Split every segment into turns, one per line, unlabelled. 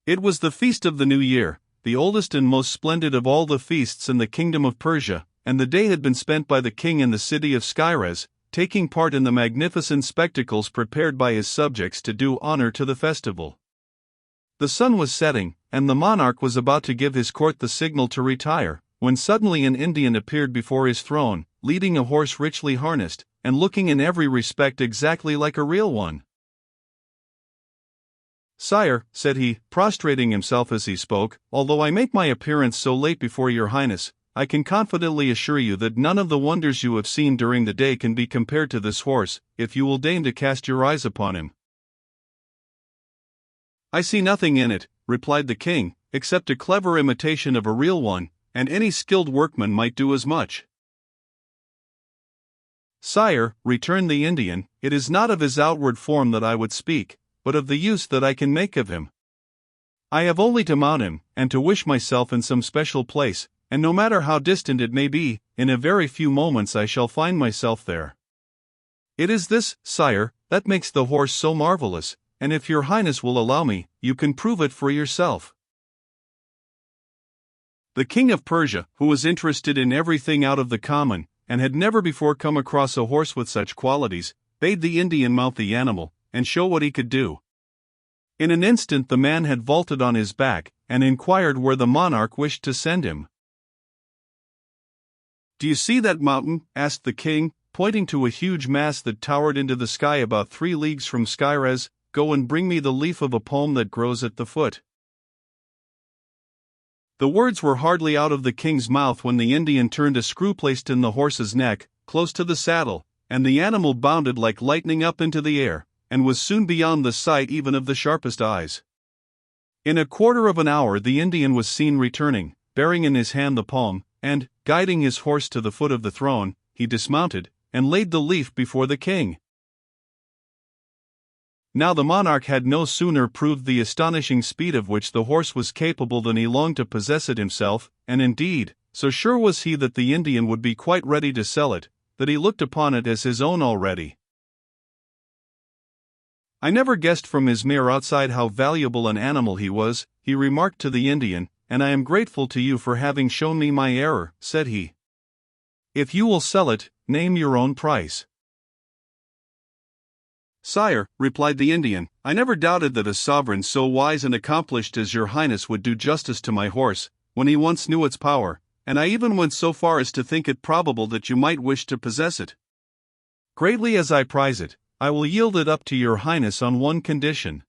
It was the feast of the New Year, the oldest and most splendid of all the feasts in the kingdom of Persia, and the day had been spent by the king in the city of Skyres, taking part in the magnificent spectacles prepared by his subjects to do honor to the festival. The sun was setting, and the monarch was about to give his court the signal to retire, when suddenly an Indian appeared before his throne, leading a horse richly harnessed, and looking in every respect exactly like a real one. "Sire," said he, prostrating himself as he spoke, "although I make my appearance so late before your highness, I can confidently assure you that none of the wonders you have seen during the day can be compared to this horse, if you will deign to cast your eyes upon him." "I see nothing in it," replied the king, "except a clever imitation of a real one, and any skilled workman might do as much." "Sire," returned the Indian, "it is not of his outward form that I would speak, but of the use that I can make of him. I have only to mount him, and to wish myself in some special place, and no matter how distant it may be, in a very few moments I shall find myself there. It is this, sire, that makes the horse so marvelous, and if your highness will allow me, you can prove it for yourself." The king of Persia, who was interested in everything out of the common, and had never before come across a horse with such qualities, bade the Indian mount the animal, and show what he could do. In an instant the man had vaulted on his back, and inquired where the monarch wished to send him. "Do you see that mountain?" asked the king, pointing to a huge mass that towered into the sky about 3 leagues from Skyres. "Go and bring me the leaf of a palm that grows at the foot." The words were hardly out of the king's mouth when the Indian turned a screw placed in the horse's neck, close to the saddle, and the animal bounded like lightning up into the air, and was soon beyond the sight even of the sharpest eyes. In a quarter of an hour the Indian was seen returning, bearing in his hand the palm, and, guiding his horse to the foot of the throne, he dismounted, and laid the leaf before the king. Now the monarch had no sooner proved the astonishing speed of which the horse was capable than he longed to possess it himself, and indeed, so sure was he that the Indian would be quite ready to sell it, that he looked upon it as his own already. "I never guessed from his mere outside how valuable an animal he was," he remarked to the Indian, "and I am grateful to you for having shown me my error," said he. "If you will sell it, name your own price." "Sire," replied the Indian, "I never doubted that a sovereign so wise and accomplished as your highness would do justice to my horse, when he once knew its power, and I even went so far as to think it probable that you might wish to possess it. Greatly as I prize it, I will yield it up to your highness on one condition.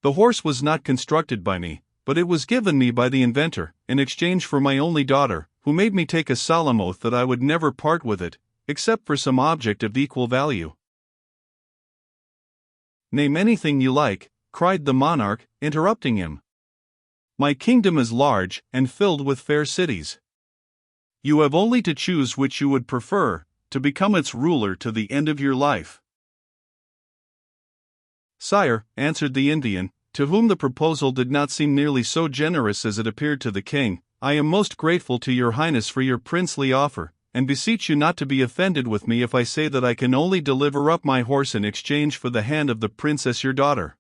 The horse was not constructed by me, but it was given me by the inventor, in exchange for my only daughter, who made me take a solemn oath that I would never part with it, except for some object of equal value." "Name anything you like," cried the monarch, interrupting him. "My kingdom is large, and filled with fair cities. You have only to choose which you would prefer, to become its ruler to the end of your life." "Sire," answered the Indian, to whom the proposal did not seem nearly so generous as it appeared to the king, "I am most grateful to your highness for your princely offer, and beseech you not to be offended with me if I say that I can only deliver up my horse in exchange for the hand of the princess your daughter."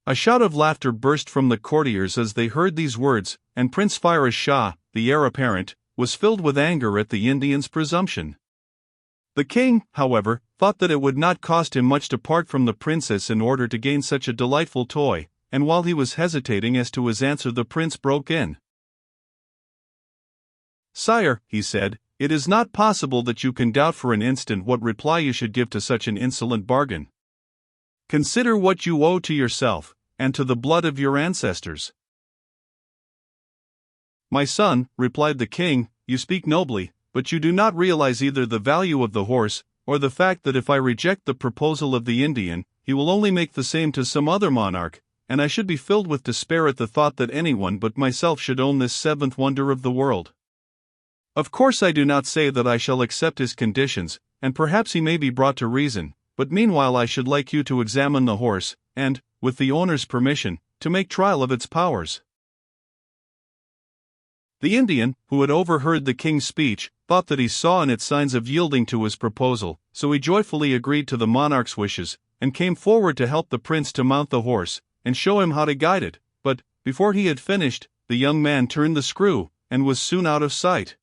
A shout of laughter burst from the courtiers as they heard these words, and Prince Firouz Shah, the heir apparent, was filled with anger at the Indian's presumption. The king, however, thought that it would not cost him much to part from the princess in order to gain such a delightful toy, and while he was hesitating as to his answer the prince broke in. "Sire," he said, "it is not possible that you can doubt for an instant what reply you should give to such an insolent bargain. Consider what you owe to yourself, and to the blood of your ancestors." "My son," replied the king, "you speak nobly, but you do not realize either the value of the horse, or the fact that if I reject the proposal of the Indian, he will only make the same to some other monarch, and I should be filled with despair at the thought that anyone but myself should own this 7th wonder of the world. Of course I do not say that I shall accept his conditions, and perhaps he may be brought to reason, but meanwhile I should like you to examine the horse, and, with the owner's permission, to make trial of its powers." The Indian, who had overheard the king's speech, thought that he saw in it signs of yielding to his proposal, so he joyfully agreed to the monarch's wishes, and came forward to help the prince to mount the horse, and show him how to guide it, but, before he had finished, the young man turned the screw, and was soon out of sight.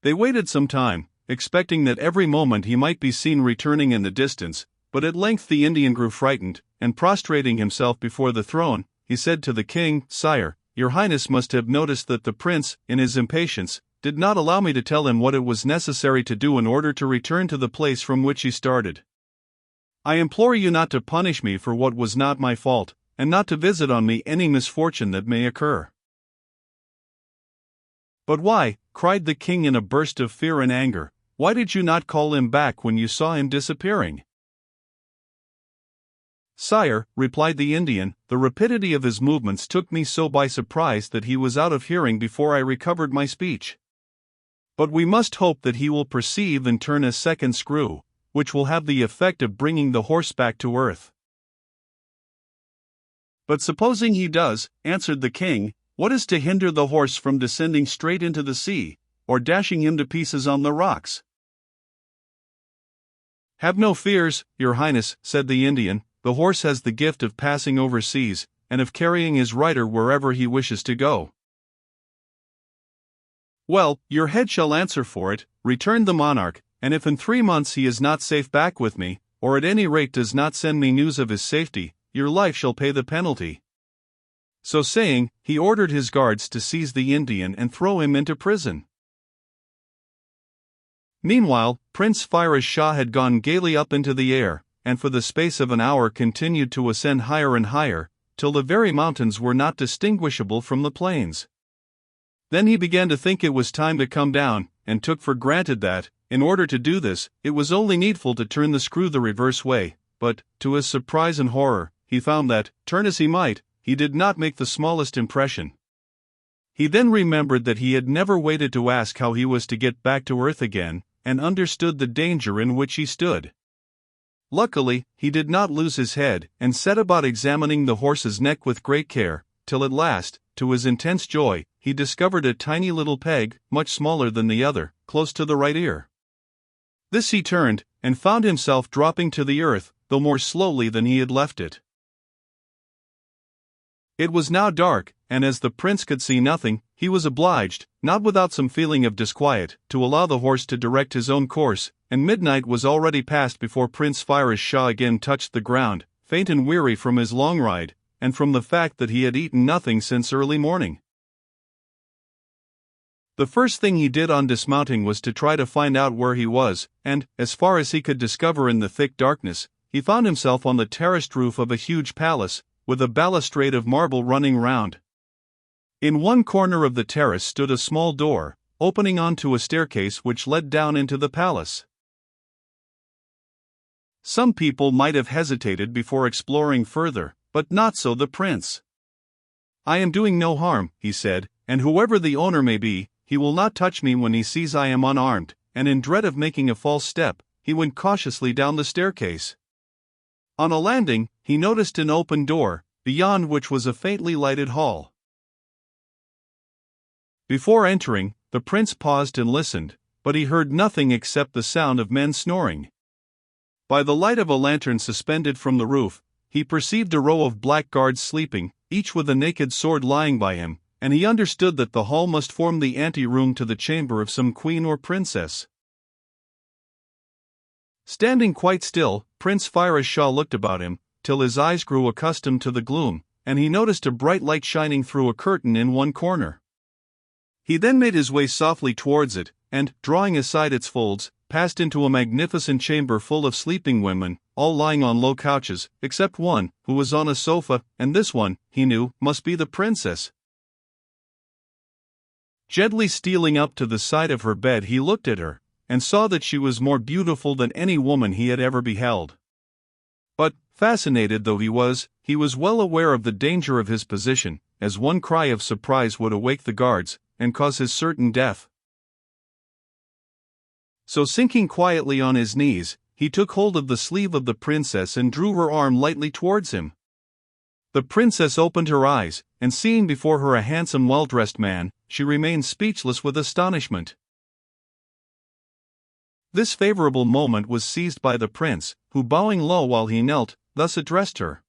They waited some time, expecting that every moment he might be seen returning in the distance, but at length the Indian grew frightened, and prostrating himself before the throne, he said to the king, "Sire, your highness must have noticed that the prince, in his impatience, did not allow me to tell him what it was necessary to do in order to return to the place from which he started. I implore you not to punish me for what was not my fault, and not to visit on me any misfortune that may occur." "But why," cried the king in a burst of fear and anger, "why did you not call him back when you saw him disappearing?" "Sire," replied the Indian, "the rapidity of his movements took me so by surprise that he was out of hearing before I recovered my speech. But we must hope that he will perceive and turn a second screw, which will have the effect of bringing the horse back to earth." "But supposing he does," answered the king, "what is to hinder the horse from descending straight into the sea, or dashing him to pieces on the rocks?" "Have no fears, your highness," said the Indian, "the horse has the gift of passing over seas, and of carrying his rider wherever he wishes to go." "Well, your head shall answer for it," returned the monarch, "and if in 3 months he is not safe back with me, or at any rate does not send me news of his safety, your life shall pay the penalty." So saying, he ordered his guards to seize the Indian and throw him into prison. Meanwhile, Prince Firouz Shah had gone gaily up into the air, and for the space of an hour continued to ascend higher and higher, till the very mountains were not distinguishable from the plains. Then he began to think it was time to come down, and took for granted that, in order to do this, it was only needful to turn the screw the reverse way, but, to his surprise and horror, he found that, turn as he might, he did not make the smallest impression. He then remembered that he had never waited to ask how he was to get back to earth again, and understood the danger in which he stood. Luckily, he did not lose his head, and set about examining the horse's neck with great care, till at last, to his intense joy, he discovered a tiny little peg, much smaller than the other, close to the right ear. This he turned, and found himself dropping to the earth, though more slowly than he had left it. It was now dark, and as the prince could see nothing, he was obliged, not without some feeling of disquiet, to allow the horse to direct his own course, and midnight was already past before Prince Firouz Shah again touched the ground, faint and weary from his long ride, and from the fact that he had eaten nothing since early morning. The first thing he did on dismounting was to try to find out where he was, and, as far as he could discover in the thick darkness, he found himself on the terraced roof of a huge palace, with a balustrade of marble running round. In one corner of the terrace stood a small door, opening onto a staircase which led down into the palace. Some people might have hesitated before exploring further, but not so the prince. "I am doing no harm," he said, "and whoever the owner may be, he will not touch me when he sees I am unarmed," and in dread of making a false step, he went cautiously down the staircase. On a landing, he noticed an open door, beyond which was a faintly lighted hall. Before entering, the prince paused and listened, but he heard nothing except the sound of men snoring. By the light of a lantern suspended from the roof, he perceived a row of black guards sleeping, each with a naked sword lying by him, and he understood that the hall must form the ante-room to the chamber of some queen or princess. Standing quite still, Prince Firouz Shah looked about him, till his eyes grew accustomed to the gloom, and he noticed a bright light shining through a curtain in one corner. He then made his way softly towards it, and, drawing aside its folds, passed into a magnificent chamber full of sleeping women, all lying on low couches, except one, who was on a sofa, and this one, he knew, must be the princess. Gently stealing up to the side of her bed, he looked at her, and saw that she was more beautiful than any woman he had ever beheld. But, fascinated though he was well aware of the danger of his position, as one cry of surprise would awake the guards, and cause his certain death. So sinking quietly on his knees, he took hold of the sleeve of the princess and drew her arm lightly towards him. The princess opened her eyes, and seeing before her a handsome well-dressed man, she remained speechless with astonishment. This favorable moment was seized by the prince, who bowing low while he knelt, thus addressed her.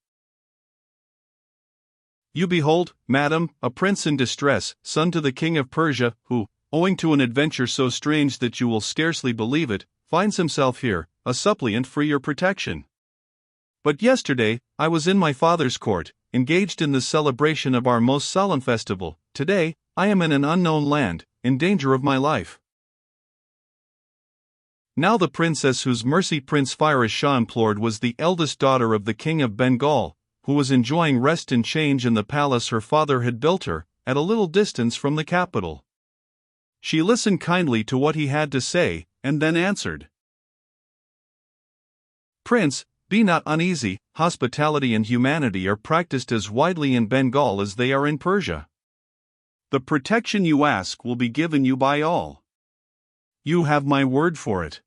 You behold, madam, a prince in distress, son to the king of Persia, who, owing to an adventure so strange that you will scarcely believe it, finds himself here, a suppliant for your protection. But yesterday, I was in my father's court, engaged in the celebration of our most solemn festival. Today, I am in an unknown land, in danger of my life. Now the princess whose mercy Prince Firouz Shah implored was the eldest daughter of the king of Bengal, who was enjoying rest and change in the palace her father had built her, at a little distance from the capital. She listened kindly to what he had to say, and then answered, Prince, be not uneasy, hospitality and humanity are practiced as widely in Bengal as they are in Persia. The protection you ask will be given you by all. You have my word for it.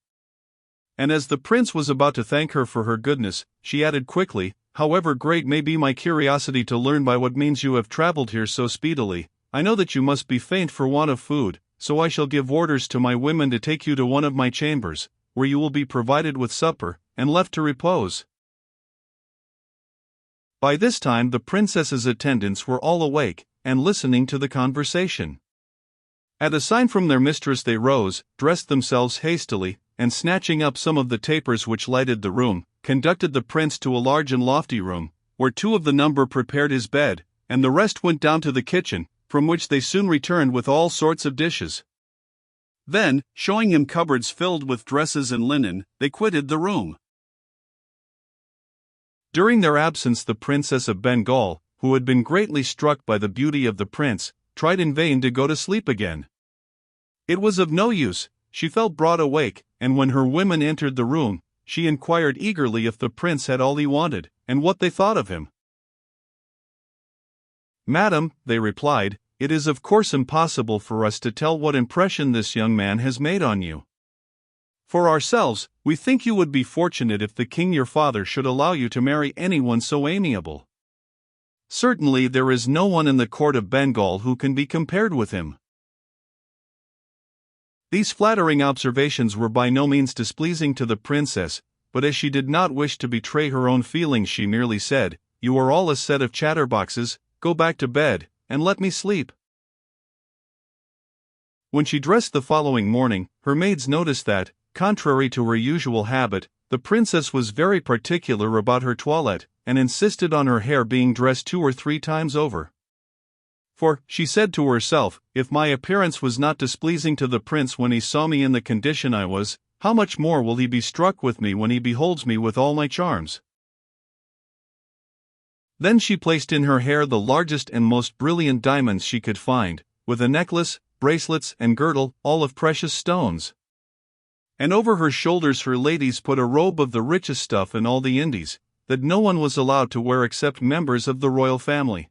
And as the prince was about to thank her for her goodness, she added quickly, However great may be my curiosity to learn by what means you have traveled here so speedily, I know that you must be faint for want of food, so I shall give orders to my women to take you to one of my chambers, where you will be provided with supper, and left to repose. By this time the princess's attendants were all awake, and listening to the conversation. At a sign from their mistress they rose, dressed themselves hastily, and snatching up some of the tapers which lighted the room, conducted the prince to a large and lofty room, where two of the number prepared his bed, and the rest went down to the kitchen, from which they soon returned with all sorts of dishes. Then, showing him cupboards filled with dresses and linen, they quitted the room. During their absence the Princess of Bengal, who had been greatly struck by the beauty of the prince, tried in vain to go to sleep again. It was of no use, she felt broad awake, and when her women entered the room, she inquired eagerly if the prince had all he wanted, and what they thought of him. Madam, they replied, it is of course impossible for us to tell what impression this young man has made on you. For ourselves, we think you would be fortunate if the king your father should allow you to marry anyone so amiable. Certainly there is no one in the court of Bengal who can be compared with him. These flattering observations were by no means displeasing to the princess, but as she did not wish to betray her own feelings she merely said, You are all a set of chatterboxes, go back to bed, and let me sleep. When she dressed the following morning, her maids noticed that, contrary to her usual habit, the princess was very particular about her toilette, and insisted on her hair being dressed 2 or 3 times over. For, she said to herself, if my appearance was not displeasing to the prince when he saw me in the condition I was, how much more will he be struck with me when he beholds me with all my charms? Then she placed in her hair the largest and most brilliant diamonds she could find, with a necklace, bracelets and girdle, all of precious stones. And over her shoulders her ladies put a robe of the richest stuff in all the Indies, that no one was allowed to wear except members of the royal family.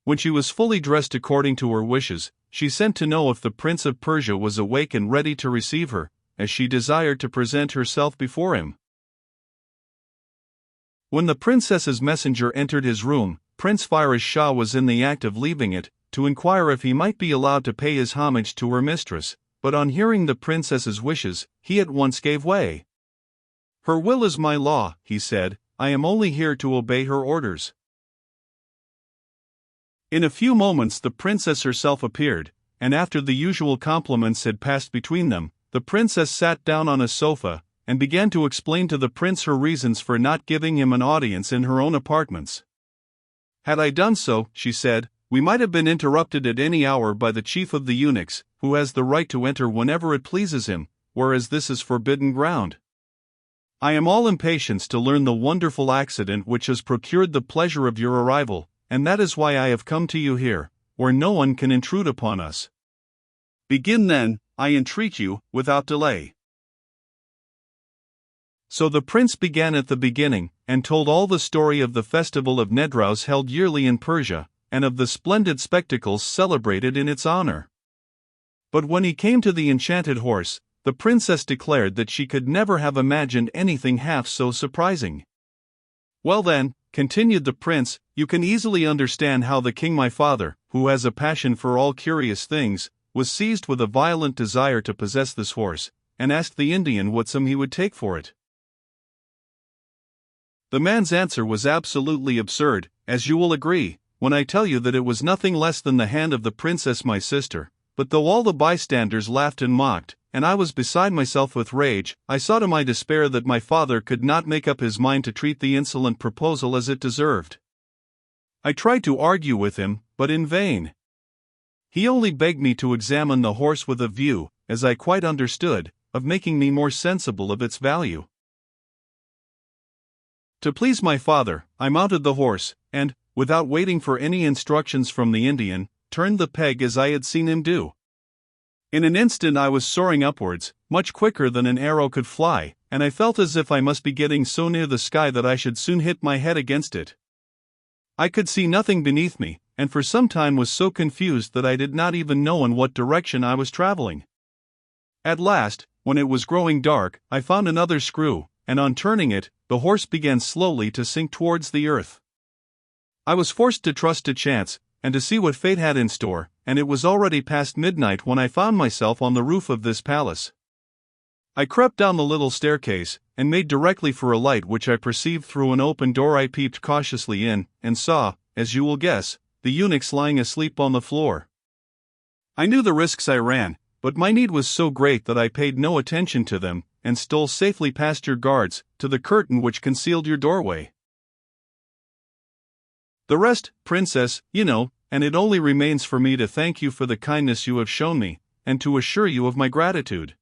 When she was fully dressed according to her wishes, she sent to know if the Prince of Persia was awake and ready to receive her, as she desired to present herself before him. When the princess's messenger entered his room, Prince Firouz Shah was in the act of leaving it, to inquire if he might be allowed to pay his homage to her mistress, but on hearing the princess's wishes, he at once gave way. Her will is my law, he said, I am only here to obey her orders. In a few moments the princess herself appeared, and after the usual compliments had passed between them, the princess sat down on a sofa, and began to explain to the prince her reasons for not giving him an audience in her own apartments. Had I done so, she said, we might have been interrupted at any hour by the chief of the eunuchs, who has the right to enter whenever it pleases him, whereas this is forbidden ground. I am all impatience to learn the wonderful accident which has procured the pleasure of your arrival, and that is why I have come to you here, where no one can intrude upon us. Begin then, I entreat you, without delay. So the prince began at the beginning, and told all the story of the festival of Nedrouz held yearly in Persia, and of the splendid spectacles celebrated in its honor. But when he came to the enchanted horse, the princess declared that she could never have imagined anything half so surprising. Well then, continued the prince, you can easily understand how the king my father, who has a passion for all curious things, was seized with a violent desire to possess this horse, and asked the Indian what sum he would take for it. The man's answer was absolutely absurd, as you will agree, when I tell you that it was nothing less than the hand of the princess my sister. But though all the bystanders laughed and mocked, and I was beside myself with rage, I saw to my despair that my father could not make up his mind to treat the insolent proposal as it deserved. I tried to argue with him, but in vain. He only begged me to examine the horse with a view, as I quite understood, of making me more sensible of its value. To please my father, I mounted the horse, and, without waiting for any instructions from the Indian, turned the peg as I had seen him do. In an instant I was soaring upwards, much quicker than an arrow could fly, and I felt as if I must be getting so near the sky that I should soon hit my head against it. I could see nothing beneath me, and for some time was so confused that I did not even know in what direction I was traveling. At last, when it was growing dark, I found another screw, and on turning it, the horse began slowly to sink towards the earth. I was forced to trust to chance, and to see what fate had in store, and it was already past midnight when I found myself on the roof of this palace. I crept down the little staircase, and made directly for a light which I perceived through an open door. I peeped cautiously in, and saw, as you will guess, the eunuchs lying asleep on the floor. I knew the risks I ran, but my need was so great that I paid no attention to them, and stole safely past your guards, to the curtain which concealed your doorway. The rest, princess, you know, and it only remains for me to thank you for the kindness you have shown me, and to assure you of my gratitude.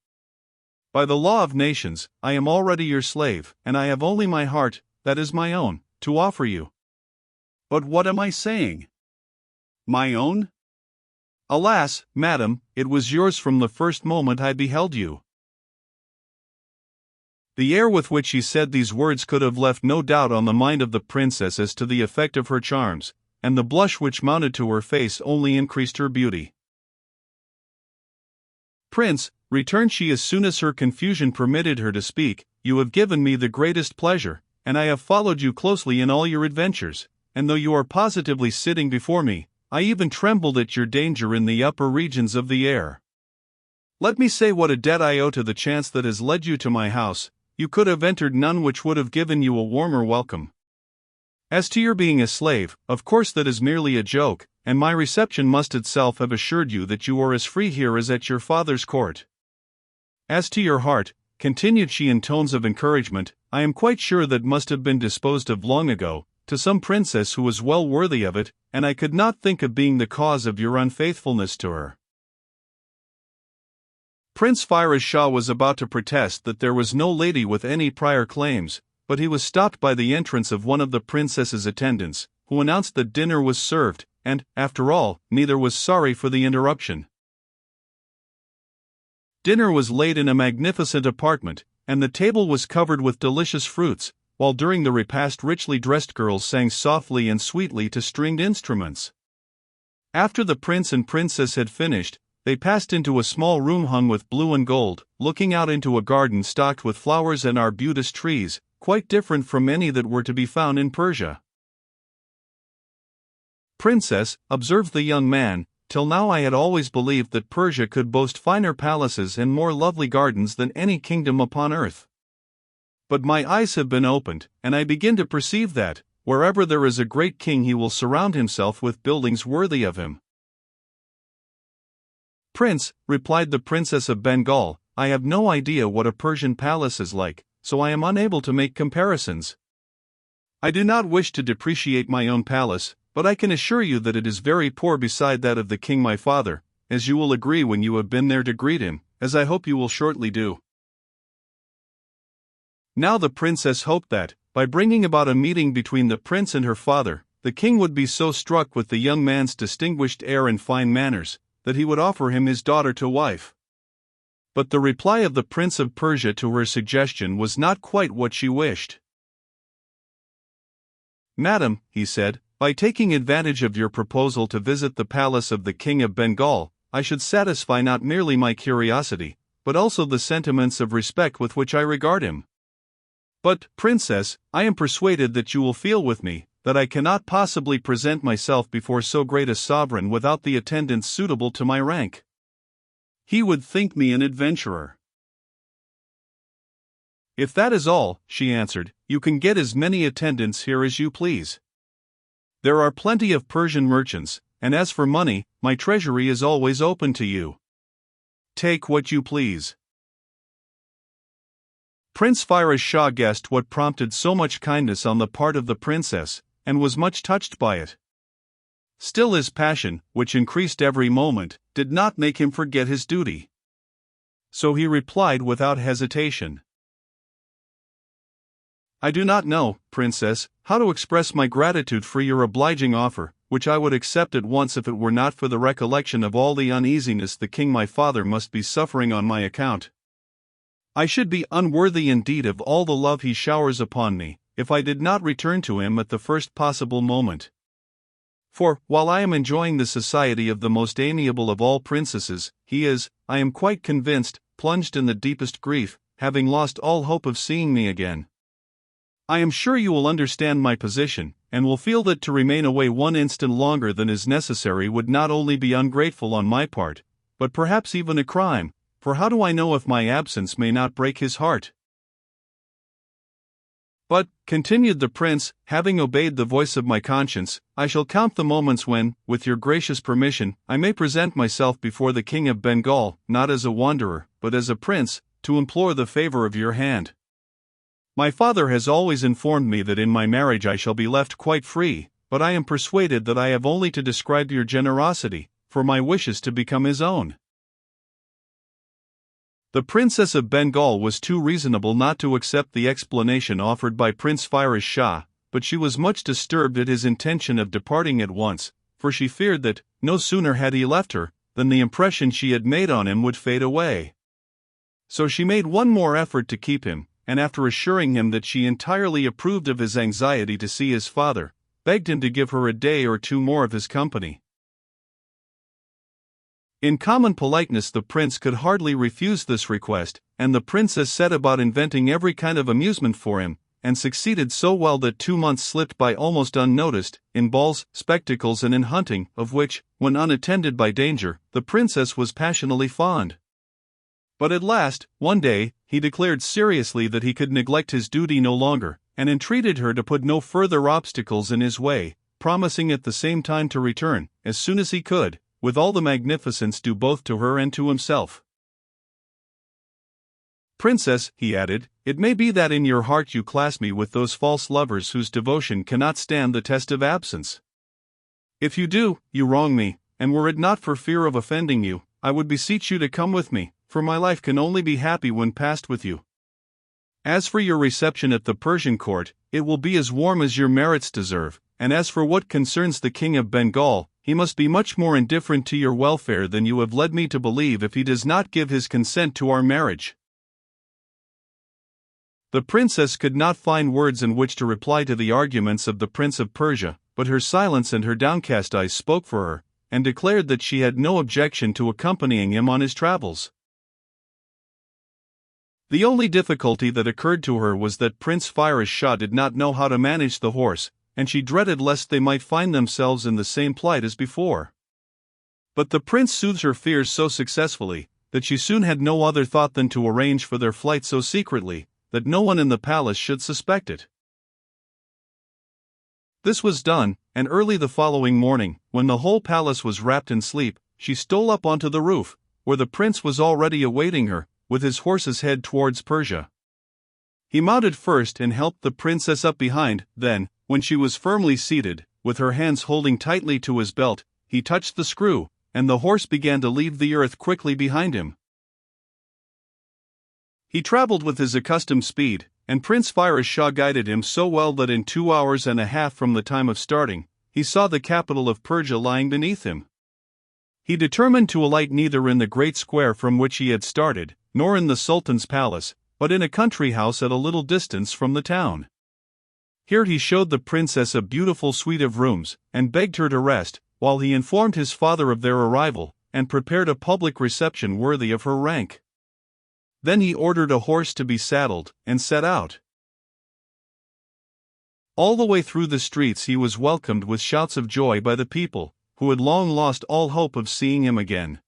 By the law of nations, I am already your slave, and I have only my heart, that is my own, to offer you. But what am I saying? My own? Alas, madam, it was yours from the first moment I beheld you. The air with which he said these words could have left no doubt on the mind of the princess as to the effect of her charms, and the blush which mounted to her face only increased her beauty. Prince, returned she as soon as her confusion permitted her to speak, you have given me the greatest pleasure, and I have followed you closely in all your adventures, and though you are positively sitting before me, I even trembled at your danger in the upper regions of the air. Let me say what a debt I owe to the chance that has led you to my house. You could have entered none which would have given you a warmer welcome. As to your being a slave, of course that is merely a joke, and my reception must itself have assured you that you are as free here as at your father's court. As to your heart, continued she in tones of encouragement, I am quite sure that must have been disposed of long ago, to some princess who was well worthy of it, and I could not think of being the cause of your unfaithfulness to her. Prince Firoz Shah was about to protest that there was no lady with any prior claims, but he was stopped by the entrance of one of the princess's attendants, who announced that dinner was served, and, after all, neither was sorry for the interruption. Dinner was laid in a magnificent apartment, and the table was covered with delicious fruits, while during the repast richly dressed girls sang softly and sweetly to stringed instruments. After the prince and princess had finished, they passed into a small room hung with blue and gold, looking out into a garden stocked with flowers and arbutus trees, quite different from any that were to be found in Persia. Princess, observed the young man, till now I had always believed that Persia could boast finer palaces and more lovely gardens than any kingdom upon earth. But my eyes have been opened, and I begin to perceive that, wherever there is a great king, he will surround himself with buildings worthy of him. Prince, replied the Princess of Bengal, I have no idea what a Persian palace is like, so I am unable to make comparisons. I do not wish to depreciate my own palace, but I can assure you that it is very poor beside that of the king my father, as you will agree when you have been there to greet him, as I hope you will shortly do. Now the princess hoped that, by bringing about a meeting between the prince and her father, the king would be so struck with the young man's distinguished air and fine manners, that he would offer him his daughter to wife. But the reply of the Prince of Persia to her suggestion was not quite what she wished. Madam, he said, by taking advantage of your proposal to visit the palace of the King of Bengal, I should satisfy not merely my curiosity, but also the sentiments of respect with which I regard him. But, Princess, I am persuaded that you will feel with me, that I cannot possibly present myself before so great a sovereign without the attendants suitable to my rank. He would think me an adventurer. If that is all, she answered, you can get as many attendants here as you please. There are plenty of Persian merchants, and as for money, my treasury is always open to you. Take what you please." Prince Firoz Shah guessed what prompted so much kindness on the part of the princess, and was much touched by it. Still his passion, which increased every moment, did not make him forget his duty. So he replied without hesitation, "I do not know, Princess, how to express my gratitude for your obliging offer, which I would accept at once if it were not for the recollection of all the uneasiness the king my father must be suffering on my account. I should be unworthy indeed of all the love he showers upon me, if I did not return to him at the first possible moment. For, while I am enjoying the society of the most amiable of all princesses, he is, I am quite convinced, plunged in the deepest grief, having lost all hope of seeing me again. I am sure you will understand my position, and will feel that to remain away one instant longer than is necessary would not only be ungrateful on my part, but perhaps even a crime, for how do I know if my absence may not break his heart? But," continued the prince, "having obeyed the voice of my conscience, I shall count the moments when, with your gracious permission, I may present myself before the King of Bengal, not as a wanderer, but as a prince, to implore the favor of your hand. My father has always informed me that in my marriage I shall be left quite free, but I am persuaded that I have only to describe your generosity, for my wishes to become his own." The Princess of Bengal was too reasonable not to accept the explanation offered by Prince Firoz Shah, but she was much disturbed at his intention of departing at once, for she feared that, no sooner had he left her, than the impression she had made on him would fade away. So she made one more effort to keep him, and after assuring him that she entirely approved of his anxiety to see his father, begged him to give her a day or two more of his company. In common politeness the prince could hardly refuse this request, and the princess set about inventing every kind of amusement for him, and succeeded so well that 2 months slipped by almost unnoticed, in balls, spectacles and in hunting, of which, when unattended by danger, the princess was passionately fond. But at last, one day, he declared seriously that he could neglect his duty no longer, and entreated her to put no further obstacles in his way, promising at the same time to return, as soon as he could, with all the magnificence due both to her and to himself. "Princess," he added, "it may be that in your heart you class me with those false lovers whose devotion cannot stand the test of absence. If you do, you wrong me, and were it not for fear of offending you, I would beseech you to come with me, for my life can only be happy when passed with you. As for your reception at the Persian court, it will be as warm as your merits deserve, and as for what concerns the King of Bengal, he must be much more indifferent to your welfare than you have led me to believe if he does not give his consent to our marriage." The princess could not find words in which to reply to the arguments of the Prince of Persia, but her silence and her downcast eyes spoke for her, and declared that she had no objection to accompanying him on his travels. The only difficulty that occurred to her was that Prince Firoz Shah did not know how to manage the horse, and she dreaded lest they might find themselves in the same plight as before. But the prince soothed her fears so successfully, that she soon had no other thought than to arrange for their flight so secretly, that no one in the palace should suspect it. This was done, and early the following morning, when the whole palace was wrapped in sleep, she stole up onto the roof, where the prince was already awaiting her, with his horse's head towards Persia. He mounted first and helped the princess up behind, then, when she was firmly seated, with her hands holding tightly to his belt, he touched the screw, and the horse began to leave the earth quickly behind him. He traveled with his accustomed speed, and Prince Firoz Shah guided him so well that in 2 hours and a half from the time of starting, he saw the capital of Persia lying beneath him. He determined to alight neither in the great square from which he had started, nor in the Sultan's palace, but in a country house at a little distance from the town. Here he showed the princess a beautiful suite of rooms, and begged her to rest, while he informed his father of their arrival, and prepared a public reception worthy of her rank. Then he ordered a horse to be saddled, and set out. All the way through the streets he was welcomed with shouts of joy by the people, who had long lost all hope of seeing him again.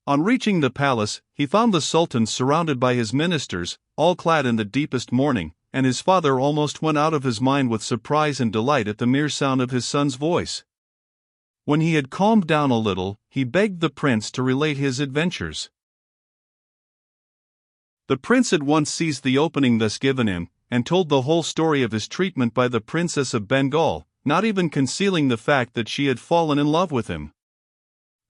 On reaching the palace, he found the Sultan surrounded by his ministers, all clad in the deepest mourning, and his father almost went out of his mind with surprise and delight at the mere sound of his son's voice. When he had calmed down a little, he begged the prince to relate his adventures. The prince at once seized the opening thus given him, and told the whole story of his treatment by the Princess of Bengal, not even concealing the fact that she had fallen in love with him.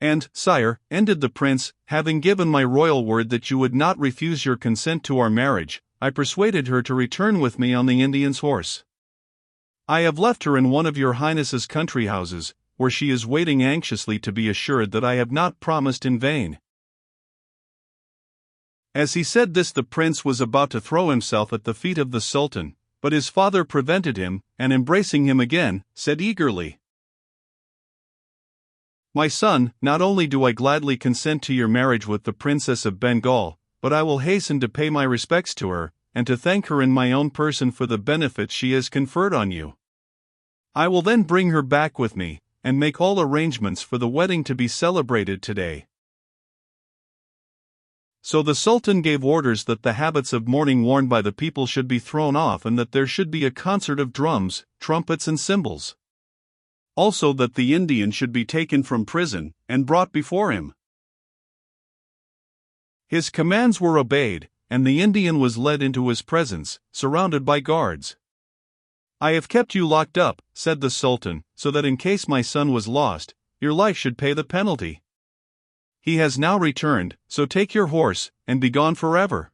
"And, sire," ended the prince, "having given my royal word that you would not refuse your consent to our marriage, I persuaded her to return with me on the Indian's horse. I have left her in one of your highness's country houses, where she is waiting anxiously to be assured that I have not promised in vain." As he said this, the prince was about to throw himself at the feet of the Sultan, but his father prevented him, and embracing him again, said eagerly, "My son, not only do I gladly consent to your marriage with the Princess of Bengal, but I will hasten to pay my respects to her, and to thank her in my own person for the benefits she has conferred on you. I will then bring her back with me, and make all arrangements for the wedding to be celebrated today." So the Sultan gave orders that the habits of mourning worn by the people should be thrown off, and that there should be a concert of drums, trumpets and cymbals. Also that the Indian should be taken from prison, and brought before him. His commands were obeyed, and the Indian was led into his presence, surrounded by guards. "I have kept you locked up," said the Sultan, "so that in case my son was lost, your life should pay the penalty. He has now returned, so take your horse, and be gone forever."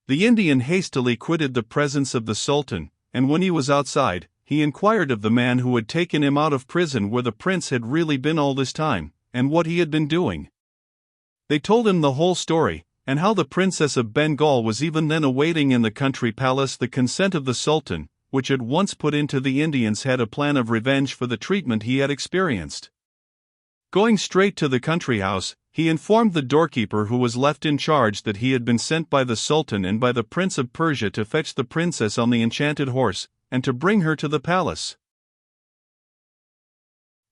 The Indian hastily quitted the presence of the Sultan, and when he was outside, he inquired of the man who had taken him out of prison where the prince had really been all this time, and what he had been doing. They told him the whole story, and how the Princess of Bengal was even then awaiting in the country palace the consent of the Sultan, which at once put into the Indian's head a plan of revenge for the treatment he had experienced. Going straight to the country house, he informed the doorkeeper who was left in charge that he had been sent by the Sultan and by the Prince of Persia to fetch the princess on the enchanted horse, and to bring her to the palace.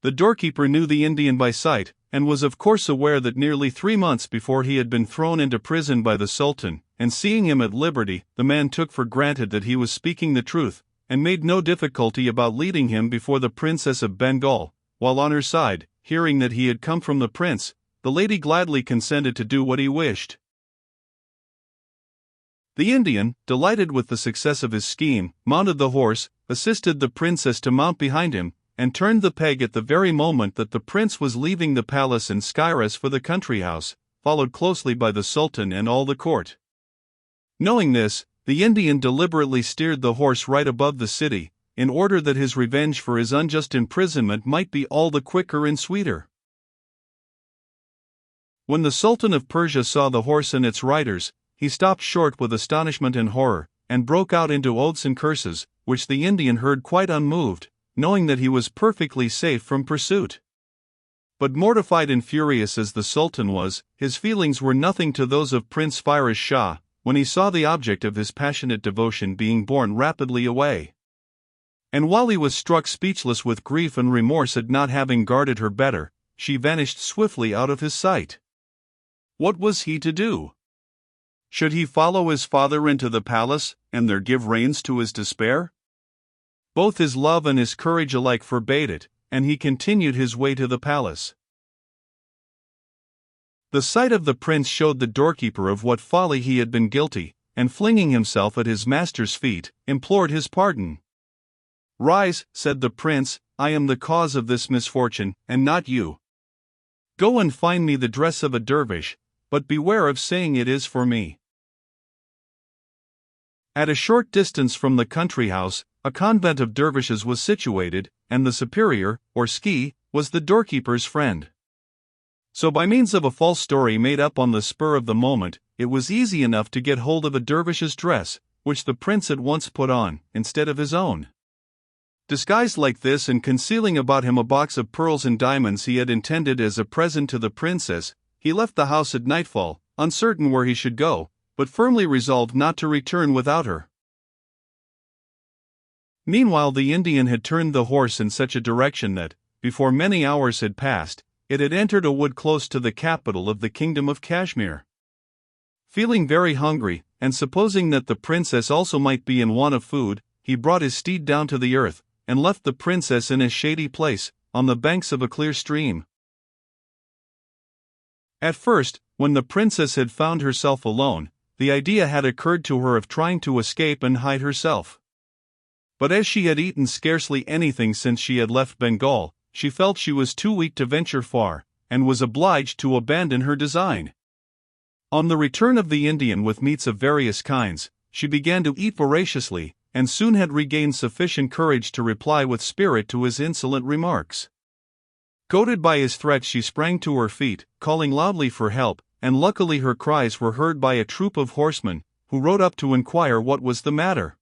The doorkeeper knew the Indian by sight, and was of course aware that nearly 3 months before he had been thrown into prison by the Sultan, and seeing him at liberty, the man took for granted that he was speaking the truth, and made no difficulty about leading him before the Princess of Bengal, while on her side, hearing that he had come from the prince, the lady gladly consented to do what he wished. The Indian, delighted with the success of his scheme, mounted the horse, assisted the princess to mount behind him, and turned the peg at the very moment that the prince was leaving the palace in Skyras for the country house, followed closely by the Sultan and all the court. Knowing this, the Indian deliberately steered the horse right above the city, in order that his revenge for his unjust imprisonment might be all the quicker and sweeter. When the Sultan of Persia saw the horse and its riders, he stopped short with astonishment and horror, and broke out into oaths and curses, which the Indian heard quite unmoved, knowing that he was perfectly safe from pursuit. But mortified and furious as the Sultan was, his feelings were nothing to those of Prince Firoz Shah, when he saw the object of his passionate devotion being borne rapidly away. And while he was struck speechless with grief and remorse at not having guarded her better, she vanished swiftly out of his sight. What was he to do? Should he follow his father into the palace, and there give reins to his despair? Both his love and his courage alike forbade it, and he continued his way to the palace. The sight of the prince showed the doorkeeper of what folly he had been guilty, and flinging himself at his master's feet, implored his pardon. "Rise," said the prince, "I am the cause of this misfortune, and not you. Go and find me the dress of a dervish, but beware of saying it is for me." At a short distance from the country house, a convent of dervishes was situated, and the superior, or ski, was the doorkeeper's friend. So by means of a false story made up on the spur of the moment, it was easy enough to get hold of a dervish's dress, which the prince at once put on, instead of his own. Disguised like this and concealing about him a box of pearls and diamonds he had intended as a present to the princess, he left the house at nightfall, uncertain where he should go, but firmly resolved not to return without her. Meanwhile the Indian had turned the horse in such a direction that, before many hours had passed, it had entered a wood close to the capital of the kingdom of Kashmir. Feeling very hungry, and supposing that the princess also might be in want of food, he brought his steed down to the earth, and left the princess in a shady place, on the banks of a clear stream. At first, when the princess had found herself alone, the idea had occurred to her of trying to escape and hide herself. But as she had eaten scarcely anything since she had left Bengal, she felt she was too weak to venture far, and was obliged to abandon her design. On the return of the Indian with meats of various kinds, she began to eat voraciously, and soon had regained sufficient courage to reply with spirit to his insolent remarks. Goaded by his threats, she sprang to her feet, calling loudly for help, and luckily her cries were heard by a troop of horsemen, who rode up to inquire what was the matter.